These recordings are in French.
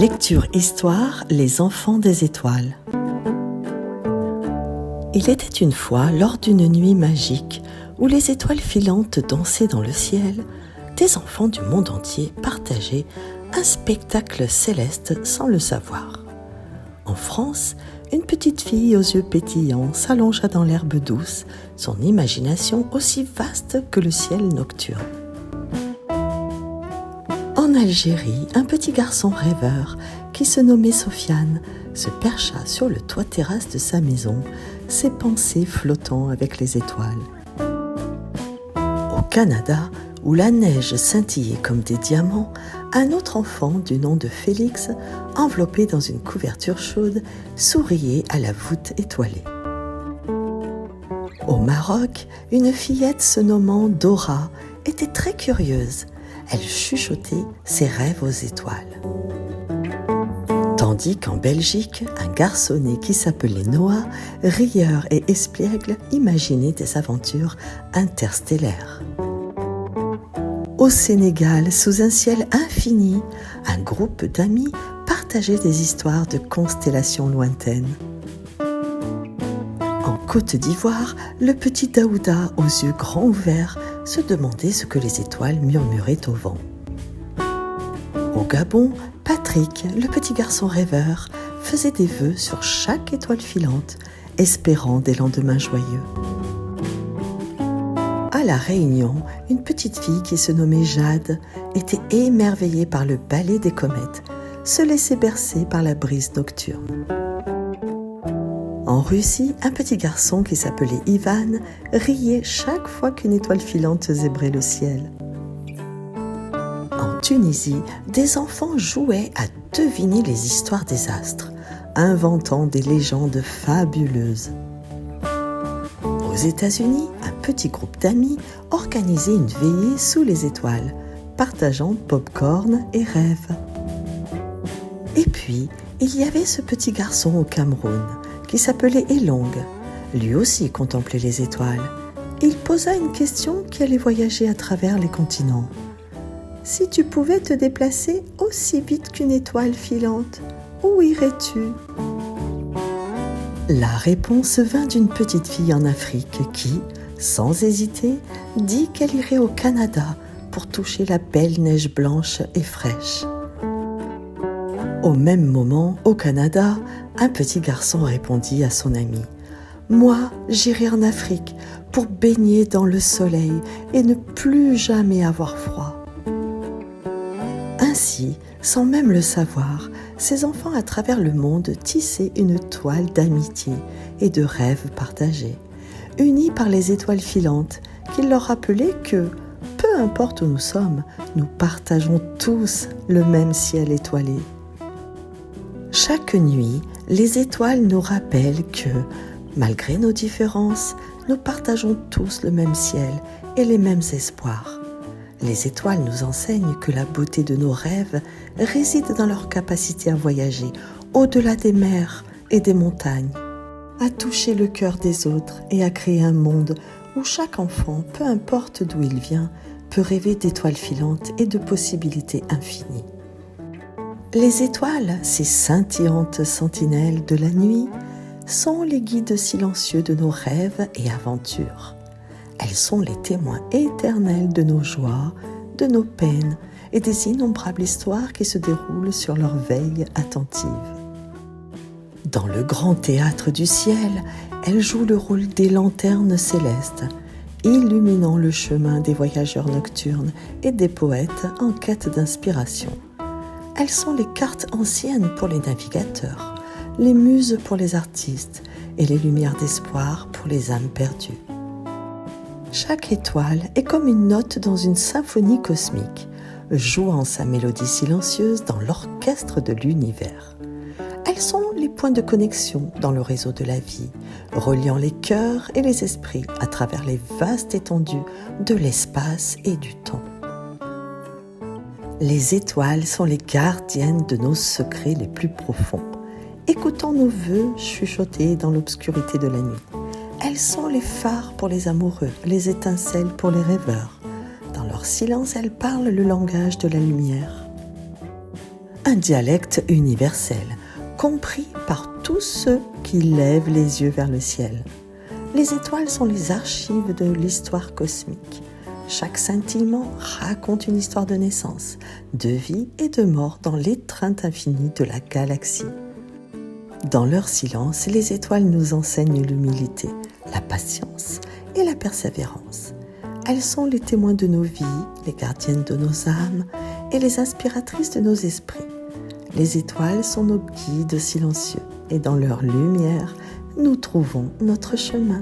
Lecture-histoire, les enfants des étoiles. Il était une fois, lors d'une nuit magique, où les étoiles filantes dansaient dans le ciel, des enfants du monde entier partageaient un spectacle céleste sans le savoir. En France, une petite fille aux yeux pétillants s'allongea dans l'herbe douce, son imagination aussi vaste que le ciel nocturne. En Algérie, un petit garçon rêveur qui se nommait Sofiane se percha sur le toit-terrasse de sa maison, ses pensées flottant avec les étoiles. Au Canada, où la neige scintillait comme des diamants, un autre enfant du nom de Félix, enveloppé dans une couverture chaude, souriait à la voûte étoilée. Au Maroc, une fillette se nommant Dora était très curieuse. Elle chuchotait ses rêves aux étoiles. Tandis qu'en Belgique, un garçonnet qui s'appelait Noah, rieur et espiègle, imaginait des aventures interstellaires. Au Sénégal, sous un ciel infini, un groupe d'amis partageait des histoires de constellations lointaines. En Côte d'Ivoire, le petit Daouda, aux yeux grands ouverts, se demandait ce que les étoiles murmuraient au vent. Au Gabon, Patrick, le petit garçon rêveur, faisait des vœux sur chaque étoile filante, espérant des lendemains joyeux. À La Réunion, une petite fille qui se nommait Jade était émerveillée par le ballet des comètes, se laissait bercer par la brise nocturne. En Russie, un petit garçon qui s'appelait Ivan riait chaque fois qu'une étoile filante zébrait le ciel. En Tunisie, des enfants jouaient à deviner les histoires des astres, inventant des légendes fabuleuses. Aux États-Unis, un petit groupe d'amis organisait une veillée sous les étoiles, partageant pop-corn et rêves. Et puis, il y avait ce petit garçon au Cameroun, qui s'appelait Elong. Lui aussi contemplait les étoiles. Il posa une question qui allait voyager à travers les continents. « Si tu pouvais te déplacer aussi vite qu'une étoile filante, où irais-tu » La réponse vint d'une petite fille en Afrique qui, sans hésiter, dit qu'elle irait au Canada pour toucher la belle neige blanche et fraîche. Au même moment, au Canada, un petit garçon répondit à son ami « Moi, j'irai en Afrique pour baigner dans le soleil et ne plus jamais avoir froid. » Ainsi, sans même le savoir, ces enfants à travers le monde tissaient une toile d'amitié et de rêves partagés, unis par les étoiles filantes qui leur rappelaient que, peu importe où nous sommes, nous partageons tous le même ciel étoilé. Chaque nuit, les étoiles nous rappellent que, malgré nos différences, nous partageons tous le même ciel et les mêmes espoirs. Les étoiles nous enseignent que la beauté de nos rêves réside dans leur capacité à voyager au-delà des mers et des montagnes, à toucher le cœur des autres et à créer un monde où chaque enfant, peu importe d'où il vient, peut rêver d'étoiles filantes et de possibilités infinies. Les étoiles, ces scintillantes sentinelles de la nuit, sont les guides silencieux de nos rêves et aventures. Elles sont les témoins éternels de nos joies, de nos peines et des innombrables histoires qui se déroulent sur leur veille attentive. Dans le grand théâtre du ciel, elles jouent le rôle des lanternes célestes, illuminant le chemin des voyageurs nocturnes et des poètes en quête d'inspiration. Elles sont les cartes anciennes pour les navigateurs, les muses pour les artistes et les lumières d'espoir pour les âmes perdues. Chaque étoile est comme une note dans une symphonie cosmique, jouant sa mélodie silencieuse dans l'orchestre de l'univers. Elles sont les points de connexion dans le réseau de la vie, reliant les cœurs et les esprits à travers les vastes étendues de l'espace et du temps. Les étoiles sont les gardiennes de nos secrets les plus profonds, écoutant nos vœux chuchotés dans l'obscurité de la nuit. Elles sont les phares pour les amoureux, les étincelles pour les rêveurs. Dans leur silence, elles parlent le langage de la lumière. un dialecte universel, compris par tous ceux qui lèvent les yeux vers le ciel. Les étoiles sont les archives de l'histoire cosmique. Chaque scintillement raconte une histoire de naissance, de vie et de mort dans l'étreinte infinie de la galaxie. Dans leur silence, les étoiles nous enseignent l'humilité, la patience et la persévérance. Elles sont les témoins de nos vies, les gardiennes de nos âmes et les inspiratrices de nos esprits. Les étoiles sont nos guides silencieux et dans leur lumière, nous trouvons notre chemin.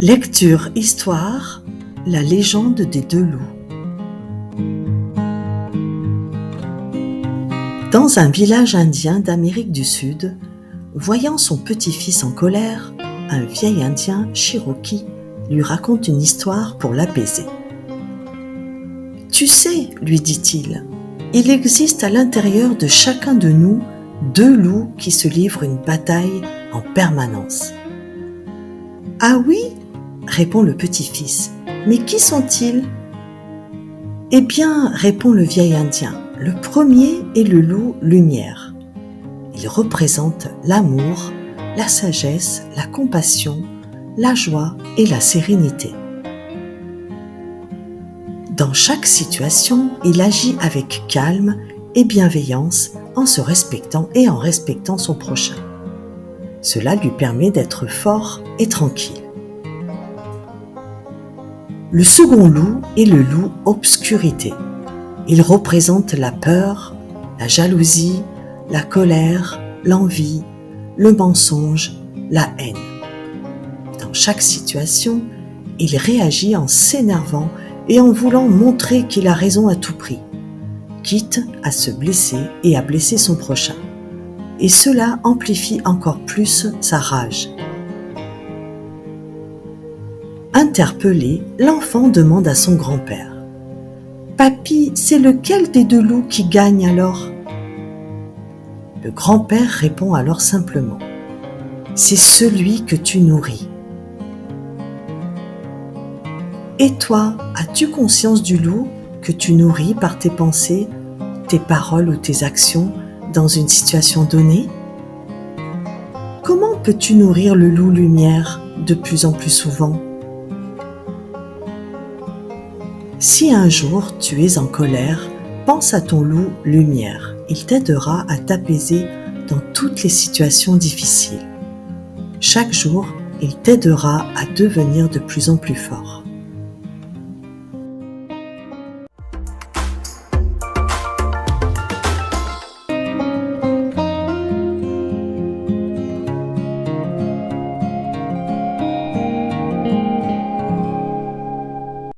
Lecture Histoire, la légende des deux loups. Dans un village indien d'Amérique du Sud, voyant son petit-fils en colère, un vieil indien, Cherokee, lui raconte une histoire pour l'apaiser. « Tu sais, lui dit-il, il existe à l'intérieur de chacun de nous deux loups qui se livrent une bataille en permanence. »« Ah oui ?» répond le petit-fils. « Mais qui sont-ils » ? « Eh bien, répond le vieil indien, le premier est le loup lumière. Il représente l'amour, la sagesse, la compassion, la joie et la sérénité. Dans chaque situation, il agit avec calme et bienveillance en se respectant et en respectant son prochain. Cela lui permet d'être fort et tranquille. Le second loup est le loup obscurité. Il représente la peur, la jalousie, la colère, l'envie, le mensonge, la haine. Dans chaque situation, il réagit en s'énervant et en voulant montrer qu'il a raison à tout prix, quitte à se blesser et à blesser son prochain. Et cela amplifie encore plus sa rage. Interpellé, l'enfant demande à son grand-père : « Papy, c'est lequel des deux loups qui gagne alors ?» Le grand-père répond alors simplement : « C'est celui que tu nourris. » Et toi, as-tu conscience du loup que tu nourris par tes pensées, tes paroles ou tes actions dans une situation donnée ? Comment peux-tu nourrir le loup lumière de plus en plus souvent ? Si un jour tu es en colère, pense à ton loup lumière. Il t'aidera à t'apaiser dans toutes les situations difficiles. Chaque jour, il t'aidera à devenir de plus en plus fort.